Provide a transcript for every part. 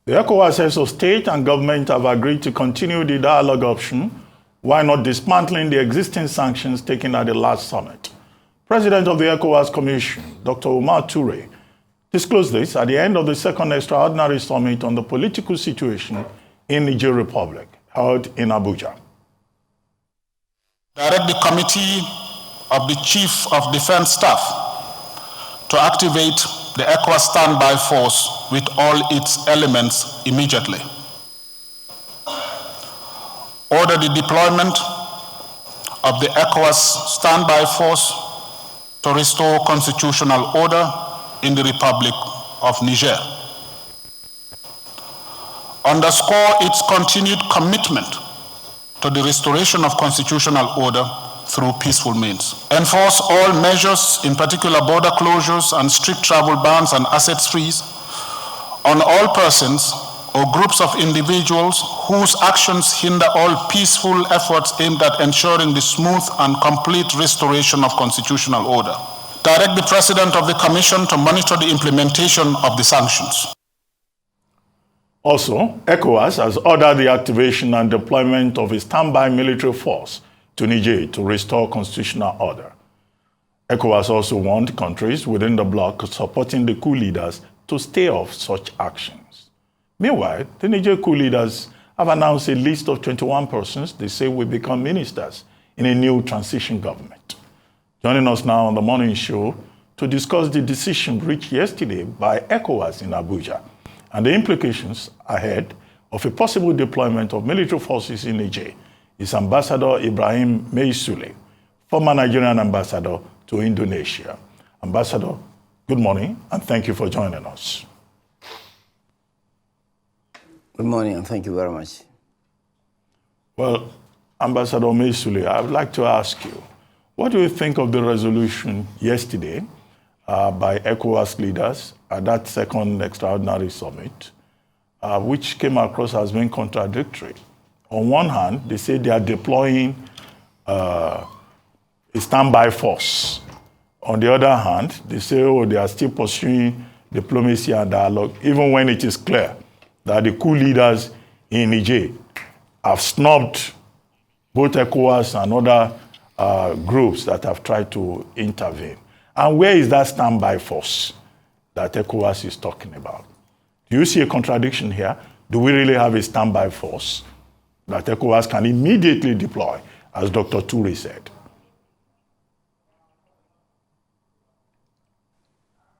The ECOWAS heads of state and government have agreed to continue the dialogue option while not dismantling the existing sanctions taken at the last summit. President of the ECOWAS Commission, Dr. Umar Toure, disclosed this at the end of the second extraordinary summit on the political situation in Niger Republic, held in Abuja. Direct the Committee of the Chief of Defense Staff to activate the ECOWAS standby force with all its elements immediately. Order the deployment of the ECOWAS standby force to restore constitutional order in the Republic of Niger. Underscore its continued commitment to the restoration of constitutional order through peaceful means. Enforce all measures, in particular border closures and strict travel bans and assets freeze, on all persons or groups of individuals whose actions hinder all peaceful efforts aimed at ensuring the smooth and complete restoration of constitutional order. Direct the President of the Commission to monitor the implementation of the sanctions. Also, ECOWAS has ordered the activation and deployment of a standby military force to Niger to restore constitutional order. ECOWAS also warned countries within the bloc supporting the coup leaders to stay off such actions. Meanwhile, the Niger coup leaders have announced a list of 21 persons they say will become ministers in a new transition government. Joining us now on the morning show to discuss the decision reached yesterday by ECOWAS in Abuja and the implications ahead of a possible deployment of military forces in Niger is Ambassador Ibrahim Mai-Sule, former Nigerian ambassador to Indonesia. Ambassador, good morning, and thank you for joining us. Good morning, and thank you very much. Well, Ambassador Mai-Sule, I would like to ask you, what do you think of the resolution yesterday by ECOWAS leaders at that second extraordinary summit, which came across as being contradictory? On one hand, they say they are deploying a standby force. On the other hand, they say, oh, they are still pursuing diplomacy and dialogue, even when it is clear that the coup leaders in Niger have snubbed both ECOWAS and other groups that have tried to intervene. And where is that standby force that ECOWAS is talking about? Do you see a contradiction here? Do we really have a standby force that ECOWAS can immediately deploy, as Dr. Toure said?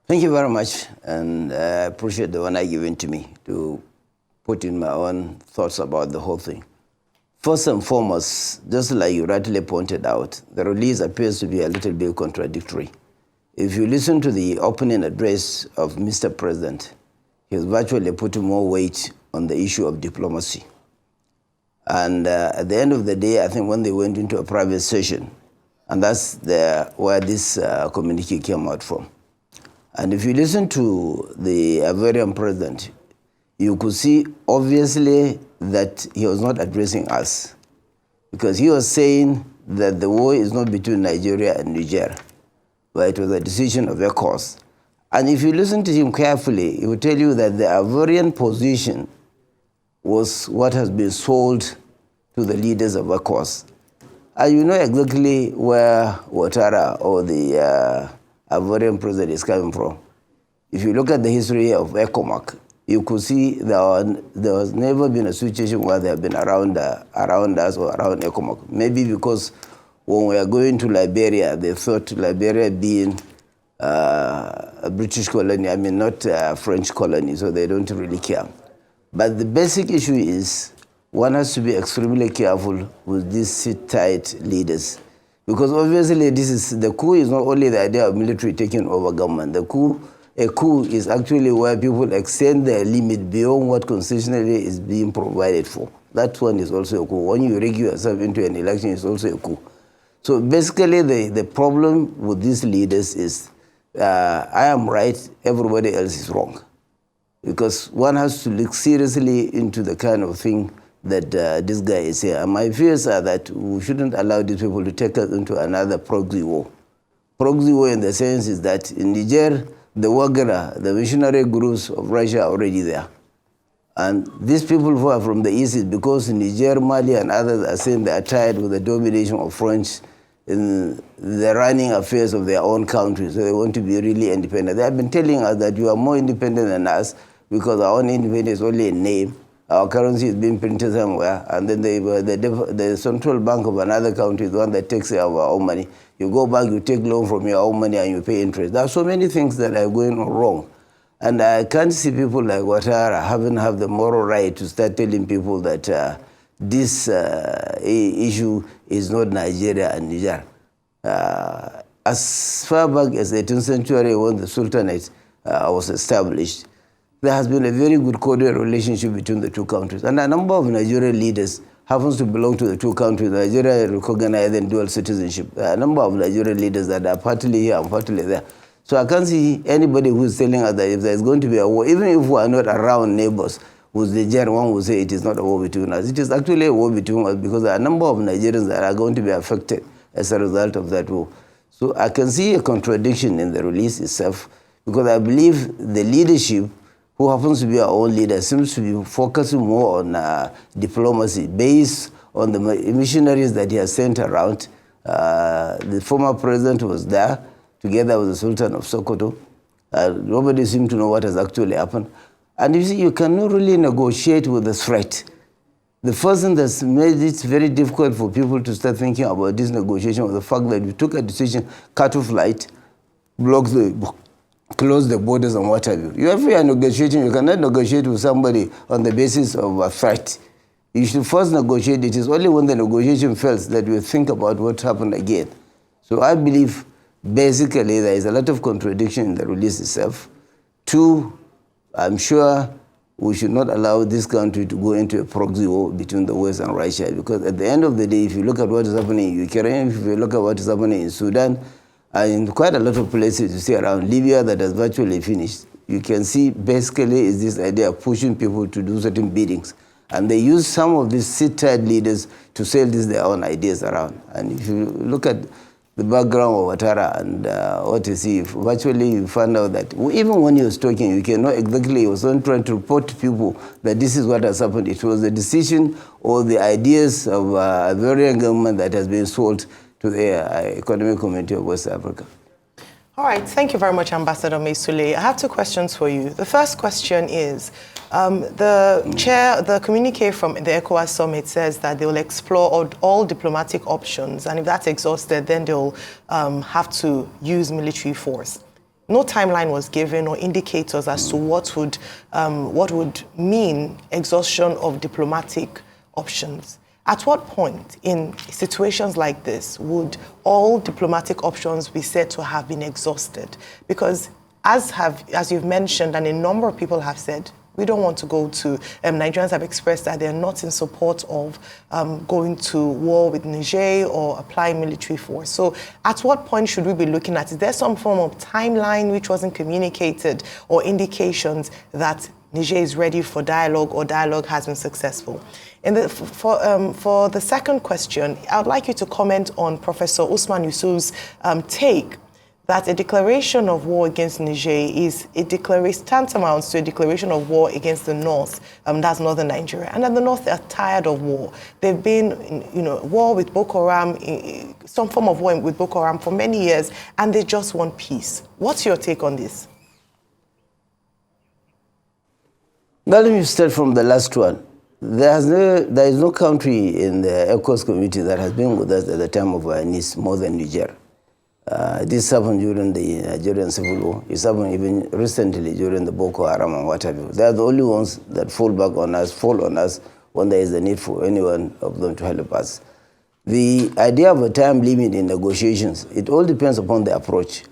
Thank you very much, and I appreciate the honor given to me to put in my own thoughts about the whole thing. First and foremost, just like you rightly pointed out, the release appears to be a little bit contradictory. If you listen to the opening address of Mr. President, he's virtually putting more weight on the issue of diplomacy. And at the end of the day, I think when they went into a private session, and that's where this communique came out from. And if you listen to the Ivorian president, you could see obviously that he was not addressing us, because he was saying that the war is not between Nigeria and Niger, but it was a decision of ECOWAS. And if you listen to him carefully, he will tell you that the Ivorian position was what has been sold to the leaders of ECOWAS. And you know exactly where Ouattara or the Ivorian president is coming from. If you look at the history of ECOMAC, you could see there has never been a situation where they have been around us or around ECOMAC. Maybe because when we are going to Liberia, they thought Liberia being a British colony, I mean not a French colony, so they don't really care. But the basic issue is one has to be extremely careful with these sit-tight leaders. Because obviously the coup is not only the idea of military taking over government. A coup is actually where people extend their limit beyond what constitutionally is being provided for. That one is also a coup. When you rig yourself into an election, it's also a coup. So basically the problem with these leaders is I am right, everybody else is wrong. Because one has to look seriously into the kind of thing that this guy is here. And my fears are that we shouldn't allow these people to take us into another proxy war. Proxy war in the sense is that in Niger, the Wagner, the missionary groups of Russia are already there. And these people who are from the East, because Niger, Mali, and others are saying they are tired with the domination of French in the running affairs of their own country, so they want to be really independent. They have been telling us that you are more independent than us because our own independence is only a name. Our currency is being printed somewhere, and then the central bank of another country is the one that takes care of our own money. You go back, you take loan from your own money, and you pay interest. There are so many things that are going wrong. And I can't see people like Ouattara have the moral right to start telling people that this issue is not Nigeria and Niger. As far back as the 18th century when the Sultanate was established, there has been a very good cordial relationship between the two countries. And a number of Nigerian leaders happens to belong to the two countries. Nigeria recognized in dual citizenship. There are a number of Nigerian leaders that are partly here and partly there. So I can't see anybody who is telling us that if there is going to be a war, even if we are not around neighbors, with Niger, one will say it is not a war between us. It is actually a war between us because there are a number of Nigerians that are going to be affected as a result of that war. So I can see a contradiction in the release itself because I believe the leadership, who happens to be our own leader, seems to be focusing more on diplomacy based on the missionaries that he has sent around. The former president was there together with the Sultan of Sokoto. Nobody seemed to know what has actually happened. And you see, you cannot really negotiate with the threat. The first thing that's made it very difficult for people to start thinking about this negotiation was the fact that you took a decision, cut off light, close the borders and what have you. You have a negotiation, you cannot negotiate with somebody on the basis of a threat. You should first negotiate. It is only when the negotiation fails that you think about what happened again. So I believe basically there is a lot of contradiction in the release itself. Two, I'm sure we should not allow this country to go into a proxy war between the West and Russia, because at the end of the day, if you look at what is happening in Ukraine, if you look at what is happening in Sudan, and in quite a lot of places you see around Libya that has virtually finished, you can see basically is this idea of pushing people to do certain biddings. And they use some of these sit-tight leaders to sell their own ideas around. And if you look at the background of Ouattara and what you see, virtually you find out that even when he was talking, you can know exactly he was not trying to report to people that this is what has happened. It was the decision or the ideas of a varying government that has been sold to the Economic Community of West Africa. All right, thank you very much, Ambassador Mai-Sule. I have two questions for you. The first question is, the communique from the ECOWAS summit says that they will explore all diplomatic options, and if that's exhausted, then they'll have to use military force. No timeline was given or indicators as to what would mean exhaustion of diplomatic options. At what point in situations like this would all diplomatic options be said to have been exhausted? Because as you've mentioned, and a number of people have said, we don't want to go to, Nigerians have expressed that they're not in support of going to war with Niger or applying military force. So at what point should we be looking at? Is there some form of timeline which wasn't communicated or indications that Niger is ready for dialogue or dialogue has been successful? And for the second question, I would like you to comment on Professor Usman Yusuf's take that a declaration of war against Niger is tantamount to a declaration of war against the North, that's northern Nigeria. And then the North are tired of war. They've been in, war with Boko Haram, some form of war with Boko Haram for many years, and they just want peace. What's your take on this? Now let me start from the last one. There is no country in the ECOWAS community that has been with us at the time of our needs more than Niger. This happened during the Nigerian civil war. It happened even recently during the Boko Haram and what have you. They are the only ones that fall on us when there is a need for any one of them to help us. The idea of a time limit in negotiations, it all depends upon the approach.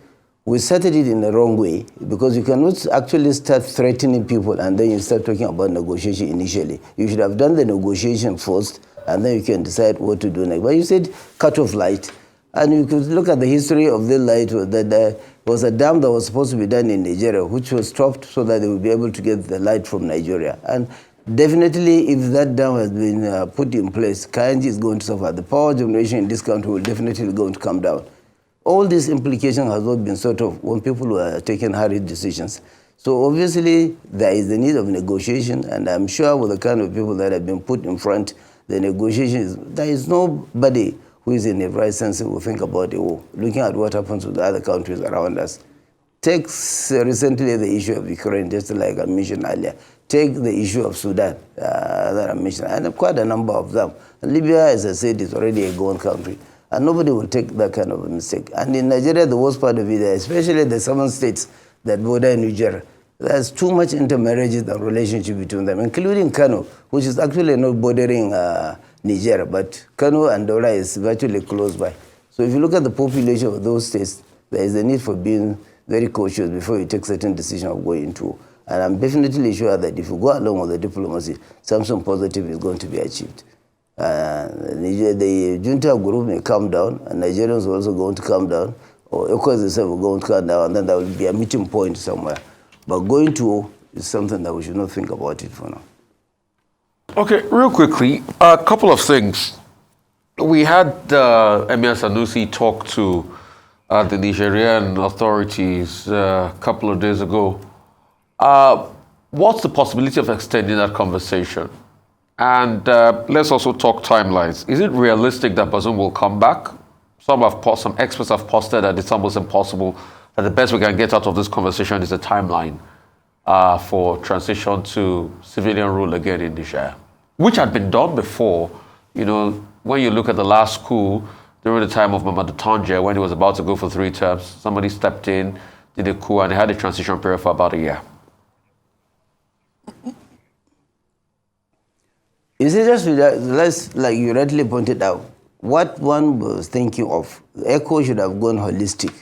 We started it in the wrong way because you cannot actually start threatening people and then you start talking about negotiation initially. You should have done the negotiation first and then you can decide what to do next. But you said cut off light. And you could look at the history of the light, that there was a dam that was supposed to be done in Nigeria, which was stopped so that they would be able to get the light from Nigeria. And definitely, if that dam has been put in place, Kainji is going to suffer. The power generation in this country will definitely going to come down. All these implications has not been sort of when people were taking hurried decisions. So obviously, there is the need of negotiation, and I'm sure with the kind of people that have been put in front, the negotiations, there is nobody who is in the right sense who will think about the war, looking at what happens with the other countries around us. Take recently the issue of Ukraine, just like I mentioned earlier. Take the issue of Sudan that I mentioned, and quite a number of them. Libya, as I said, is already a gone country, and nobody will take that kind of a mistake. And in Nigeria, the worst part of it, especially the 7 states that border Niger, there's too much intermarriages and relationship between them, including Kano, which is actually not bordering Niger, but Kano and Dora is virtually close by. So if you look at the population of those states, there is a need for being very cautious before you take certain decision of going into war. And I'm definitely sure that if you go along with the diplomacy, something positive is going to be achieved. The junta group may calm down, and Nigerians are also going to calm down, or ECOWAS itself will go to calm down, and then there will be a meeting point somewhere. But going to war is something that we should not think about it for now. Okay, real quickly, a couple of things. We had Emir Sanusi talk to the Nigerian authorities a couple of days ago. What's the possibility of extending that conversation? And let's also talk timelines. Is it realistic that Bazoum will come back? Some experts have posted that it's almost impossible, that the best we can get out of this conversation is a timeline for transition to civilian rule again in Niger, which had been done before. You know, when you look at the last coup, during the time of Mamadou Tandja, when he was about to go for 3 terms, somebody stepped in, did a coup, and they had a transition period for about a year. You see, just like you rightly pointed out, what one was thinking of, ECO should have gone holistic.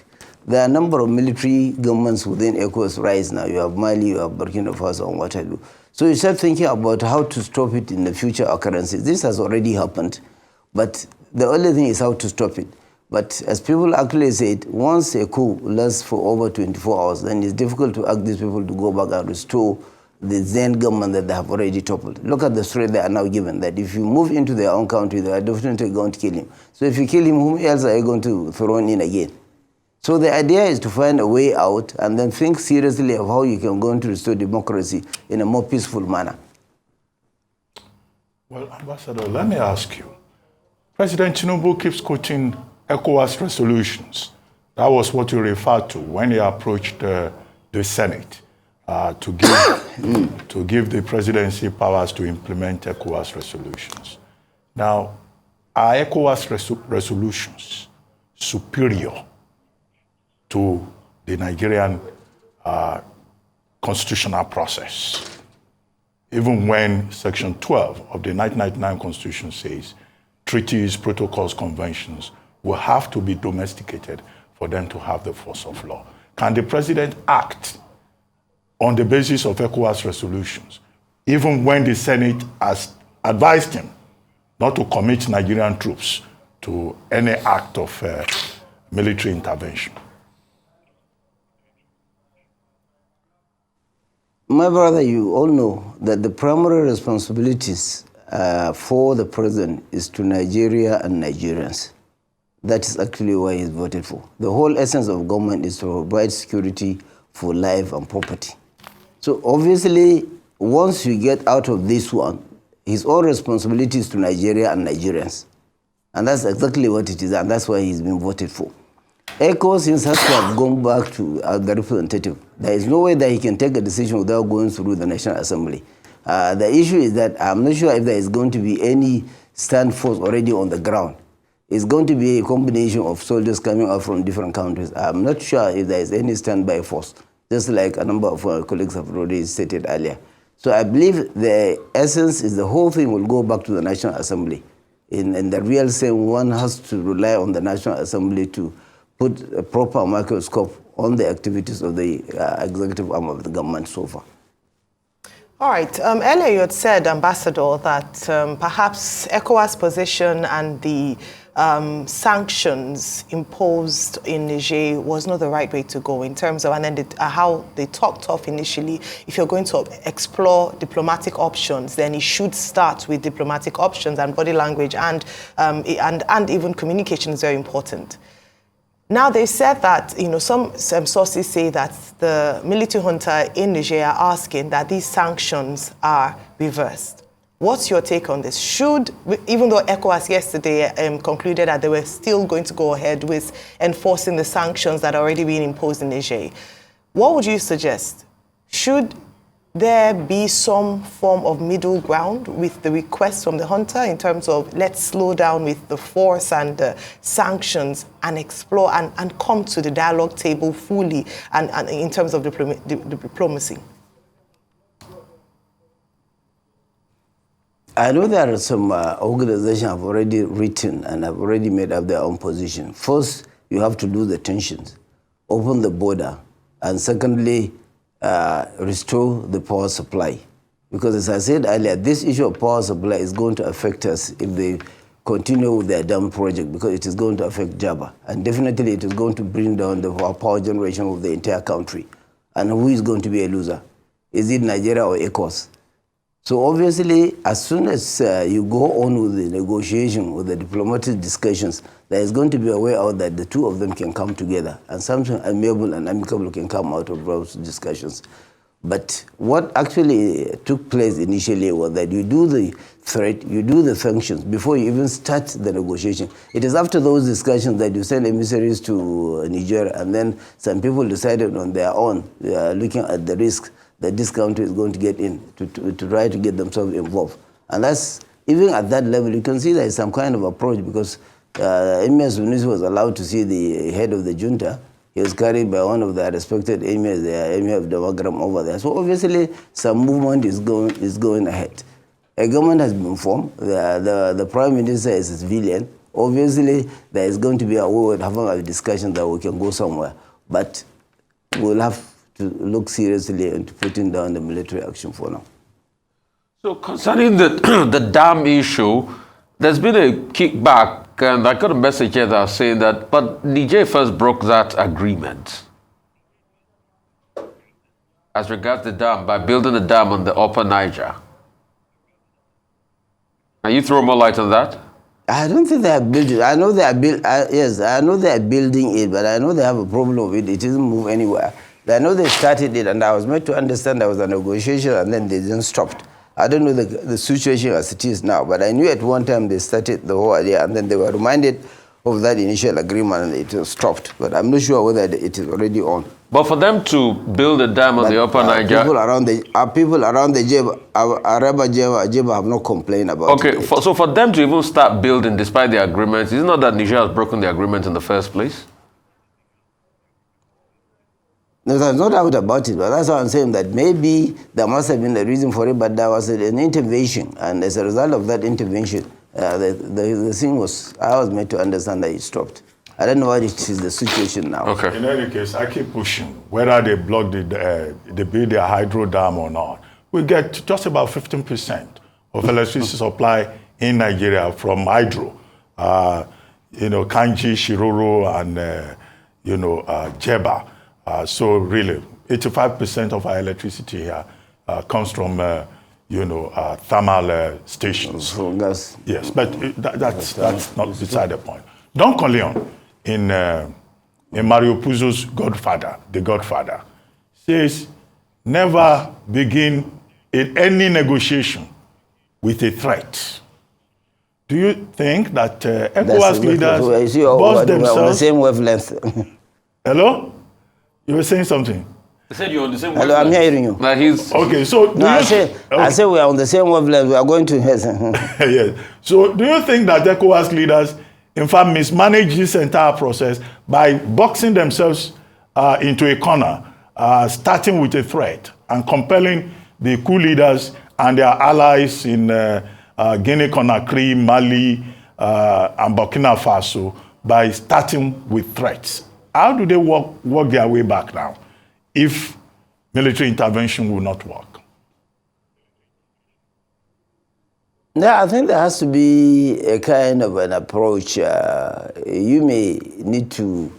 There are a number of military governments within ECOWAS right now. You have Mali, you have Burkina Faso, and what have you. So you start thinking about how to stop it in the future occurrences. This has already happened, but the only thing is how to stop it. But as people actually said, once a coup lasts for over 24 hours, then it's difficult to ask these people to go back and restore the then government that they have already toppled. Look at the threat they are now given, that if you move into their own country, they are definitely going to kill him. So if you kill him, whom else are you going to throw in again? So the idea is to find a way out and then think seriously of how you can go to restore democracy in a more peaceful manner. Well, Ambassador, let me ask you. President Tinubu keeps quoting ECOWAS resolutions. That was what you referred to when he approached the Senate to give the presidency powers to implement ECOWAS resolutions. Now, are ECOWAS resolutions superior to the Nigerian constitutional process, even when Section 12 of the 1999 Constitution says treaties, protocols, conventions will have to be domesticated for them to have the force of law? Can the president act on the basis of ECOWAS resolutions, even when the Senate has advised him not to commit Nigerian troops to any act of military intervention? My brother, you all know that the primary responsibilities for the president is to Nigeria and Nigerians. That is actually why he's voted for. The whole essence of government is to provide security for life and property. So obviously, once you get out of this one, his own responsibility is to Nigeria and Nigerians. And that's exactly what it is, and that's why he's been voted for. ECO, since has to have gone back to the representative. There is no way that he can take a decision without going through the National Assembly. The issue is that I'm not sure if there is going to be any stand force already on the ground. It's going to be a combination of soldiers coming out from different countries. I'm not sure if there is any standby force, just like a number of our colleagues have already stated earlier. So I believe the essence is the whole thing will go back to the National Assembly. In the real sense, one has to rely on the National Assembly to put a proper microscope on the activities of the executive arm of the government so far. All right. Earlier you had said, Ambassador, that perhaps ECOWAS position and the sanctions imposed in Niger was not the right way to go in terms of, and then how they talked of initially, if you're going to explore diplomatic options, then it should start with diplomatic options, and body language and even communication is very important. Now, they said that, some sources say that the military junta in Niger are asking that these sanctions are reversed. What's your take on this? Should, even though ECOWAS yesterday concluded that they were still going to go ahead with enforcing the sanctions that are already being imposed in Niger, what would you suggest? Should there be some form of middle ground with the request from the junta in terms of let's slow down with the force and the sanctions and explore and come to the dialogue table fully and in terms of diplomacy? I know there are some organizations have already written and have already made up their own position. First, you have to do the tensions, open the border, and secondly, restore the power supply. Because as I said earlier, this issue of power supply is going to affect us if they continue with their dam project, because it is going to affect Java. And definitely it is going to bring down the power generation of the entire country. And who is going to be a loser? Is it Nigeria or ECOWAS? So obviously, as soon as you go on with the negotiation, with the diplomatic discussions, there is going to be a way out that the two of them can come together and something amiable and amicable can come out of those discussions. But what actually took place initially was that you do the threat, you do the sanctions before you even start the negotiation. It is after those discussions that you send emissaries to Niger, and then some people decided on their own, looking at the risks, that this country is going to get in to try to get themselves involved. And that's, even at that level, you can see there is some kind of approach, because Ibrahim Mai-Sule was allowed to see the head of the junta. He was carried by one of the respected emirs, the emir of Damagram over there. So obviously, some movement is going ahead. A government has been formed. The prime minister is a civilian. Obviously, there is going to be a way of having a discussion that we can go somewhere. But we'll have to look seriously into putting down the military action for now. So concerning the dam issue, there's been a kickback, and I got a message here that saying that, but Niger first broke that agreement as regards the dam by building a dam on the upper Niger. Can you throw more light on that? I don't think they are building. I know they are yes, I know they are building it, but I know they have a problem with it. It doesn't move anywhere. I know they started it, and I was made to understand there was a negotiation, and then they didn't stop. I don't know the situation as it is now, but I knew at one time they started the whole idea, and then they were reminded of that initial agreement, and it was stopped. But I'm not sure whether it is already on. But for them to build a dam on the upper Niger... People around the Jeba have not complained about it. Okay, so for them to even start building despite the agreement, is it not that Niger has broken the agreement in the first place? No, there's no doubt about it, but that's why I'm saying that maybe there must have been a reason for it, but there was an intervention, and as a result of that intervention, the thing was, I was made to understand that it stopped. I don't know what it is the situation now. Okay. In any case, I keep pushing, whether they block they build their hydro dam or not. We get just about 15% of electricity supply in Nigeria from hydro. Kanji, Shiroro, and Jeba. So really, 85% of our electricity here comes from, thermal stations. Gas. Yes, but that's not beside the point. Don Corleone, in Mario Puzo's The Godfather, says, never begin any negotiation with a threat. Do you think that ECOWAS leaders boss themselves? On the same wavelength. Hello? You were saying something? I said you're on the same Hello, I'm hearing you. Okay, so... I say we are on the same wavelength. We are going to... Yes. So do you think that ECOWAS leaders, in fact, mismanage this entire process by boxing themselves into a corner, starting with a threat and compelling the coup leaders and their allies in Guinea-Conakry, Mali, and Burkina Faso by starting with threats? How do they work their way back now if military intervention will not work? Yeah, I think there has to be a kind of an approach. You may need to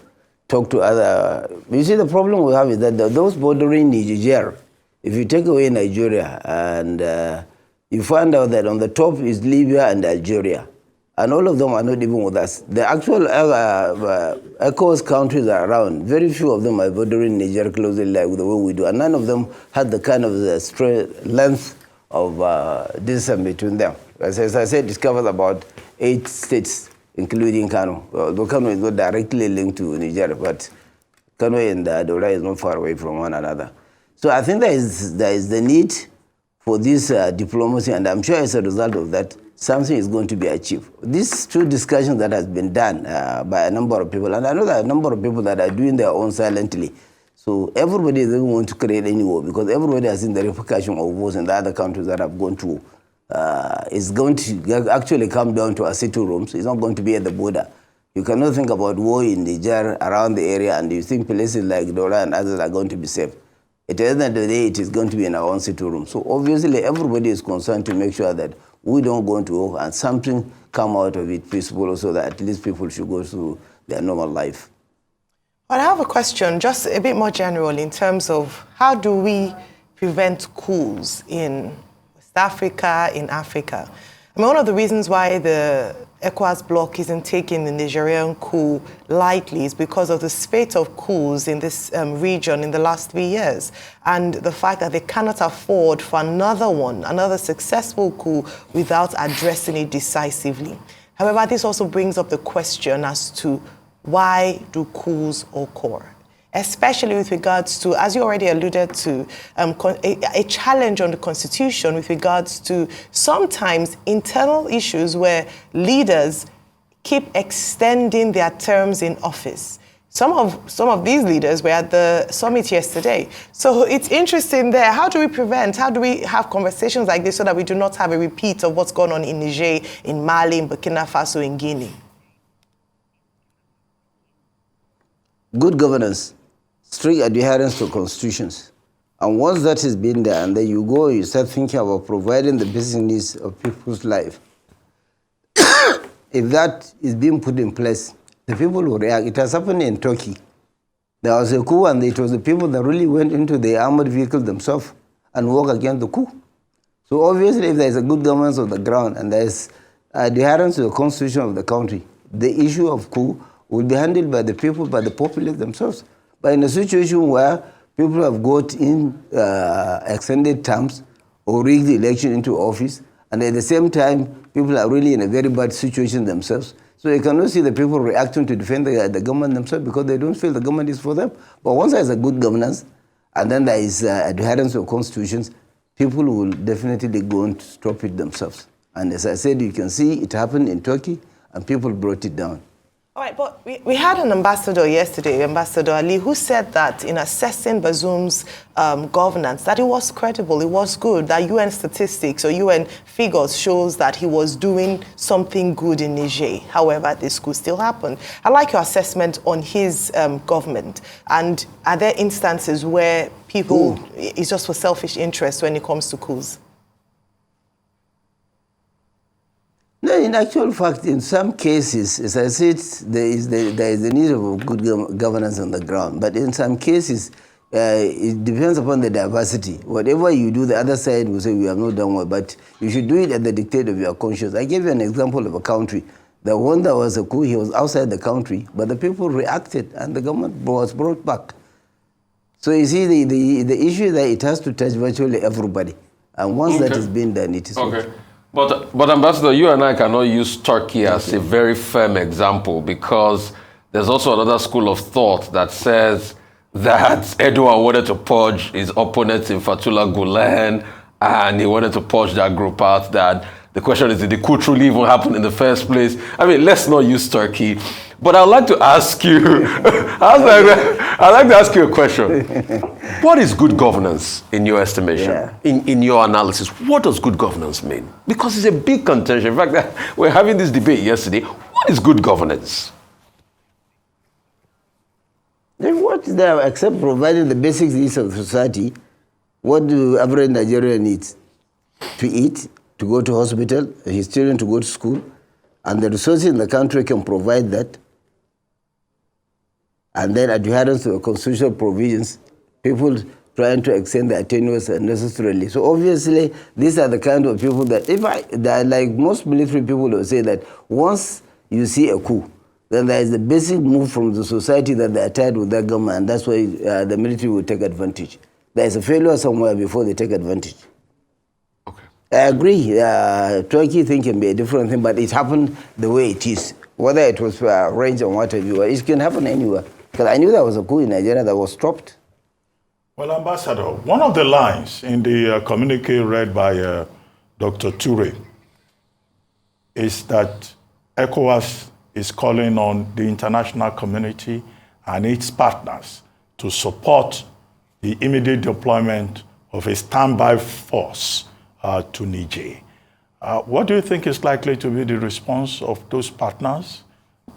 talk to other... You see, the problem we have is that those bordering Niger, if you take away Nigeria and you find out that on the top is Libya and Algeria, and all of them are not even with us. The actual ECOWAS countries are around. Very few of them are bordering Niger closely like the way we do, and none of them had the kind of length of distance between them. As I said, it covers about 8 states, including Kano. Though Kano is not directly linked to Niger, but Kano and Dora is not far away from one another. So I think there is the need for this diplomacy, and I'm sure as a result of that, something is going to be achieved. These 2 discussions that has been done by a number of people, and I know there are a number of people that are doing their own silently. So everybody doesn't want to create any war because everybody has seen the repercussion of wars in the other countries that have gone through. It's going to actually come down to our city rooms. It's not going to be at the border. You cannot think about war in Niger around the area and you think places like Dora and others are going to be safe. At the end of the day, it is going to be in our own city room. So obviously, everybody is concerned to make sure that we don't go into war and something come out of it peaceful so that at least people should go through their normal life. But I have a question, just a bit more general in terms of how do we prevent coups in West Africa, in Africa? I mean, one of the reasons why the ECOWAS bloc isn't taking the Nigerian coup lightly is because of the spate of coups in this region in the last 3 years and the fact that they cannot afford for another successful coup without addressing it decisively. However, this also brings up the question as to why do coups occur? Especially with regards to, as you already alluded to, a challenge on the constitution with regards to sometimes internal issues where leaders keep extending their terms in office. Some of these leaders were at the summit yesterday. So it's interesting there. How do we have conversations like this so that we do not have a repeat of what's going on in Niger, in Mali, in Burkina Faso, in Guinea? Good governance. Strict adherence to constitutions. And once that has been there, and then you start thinking about providing the basic needs of people's life. If that is being put in place, the people will react. It has happened in Turkey. There was a coup, and it was the people that really went into the armored vehicle themselves and worked against the coup. So obviously, if there is a good governance of the ground and there is adherence to the constitution of the country, the issue of coup will be handled by the people, by the populace themselves. But in a situation where people have got in extended terms or rigged the election into office, and at the same time, people are really in a very bad situation themselves. So you cannot see the people reacting to defend the government themselves because they don't feel the government is for them. But once there is a good governance, and then there is adherence to constitutions, people will definitely go and stop it themselves. And as I said, you can see it happened in Turkey, and people brought it down. All right, but we had an ambassador yesterday, Ambassador Ali, who said that in assessing Bazoum's governance, that it was credible, it was good, that UN statistics or UN figures shows that he was doing something good in Niger. However, this could still happen. I'd like your assessment on his government. And are there instances where people, it's just for selfish interest when it comes to coups? No, in actual fact, in some cases, as I said, there is the need of good governance on the ground. But in some cases, it depends upon the diversity. Whatever you do, the other side will say, we have not done well, but you should do it at the dictate of your conscience. I gave you an example of a country. The one that was a coup, he was outside the country, but the people reacted, and the government was brought back. So you see, the issue is that it has to touch virtually everybody. And once that is being done, it is okay. But Ambassador, you and I cannot use Turkey as a very firm example because there's also another school of thought that says that Erdogan wanted to purge his opponents in Fethullah Gulen and he wanted to purge that group out. That the question is, did the coup truly even happen in the first place? I mean, let's not use Turkey. But I'd like to ask you, I'd like to ask you a question. What is good governance in your estimation, in your analysis? What does good governance mean? Because it's a big contention. In fact, we're having this debate yesterday. What is good governance? Then what is there except providing the basic needs of society? What do average Nigerian need? To eat, to go to hospital, his children to go to school, and the resources in the country can provide that. And then adherence to the constitutional provisions. People trying to extend their tenures unnecessarily. So obviously, these are the kind of people that, like most military people will say that once you see a coup, then there is a basic move from the society that they are tired with their government, and that's why the military will take advantage. There is a failure somewhere before they take advantage. Okay. I agree. Turkey thing can be a different thing, but it happened the way it is. Whether it was arranged or whatever, it can happen anywhere. Because I knew there was a coup in Nigeria that was stopped. Well, Ambassador, one of the lines in the communique read by Dr. Toure is that ECOWAS is calling on the international community and its partners to support the immediate deployment of a standby force to Niger. What do you think is likely to be the response of those partners,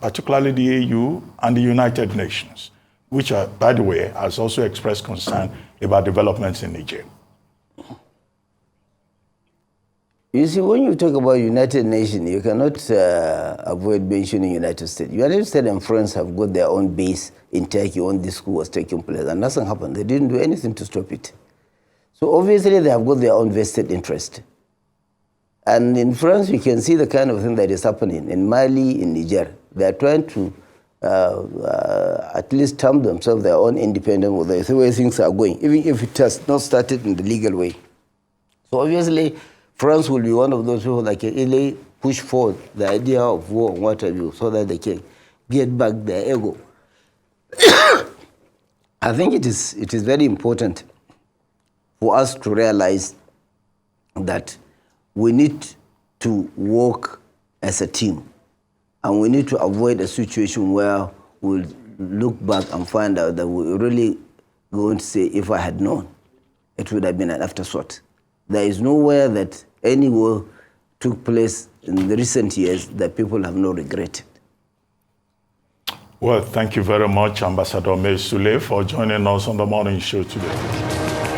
particularly the AU and the United Nations, which, by the way, has also expressed concern about developments in Niger? You see, when you talk about United Nations, you cannot avoid mentioning United States. United States and France have got their own base in Turkey when this coup was taking place, and nothing happened. They didn't do anything to stop it. So obviously, they have got their own vested interest. And in France, you can see the kind of thing that is happening. In Mali, in Niger, they are trying to at least term themselves their own independent with the way things are going, even if it has not started in the legal way. So obviously, France will be one of those people that can really push forward the idea of war and what have you, so that they can get back their ego. I think it is very important for us to realize that we need to work as a team, and we need to avoid a situation where we'll look back and find out that we're really going to say, if I had known, it would have been an afterthought. There is nowhere that any war took place in the recent years that people have not regretted. Well, thank you very much, Ambassador Mai-Sule, for joining us on the morning show today.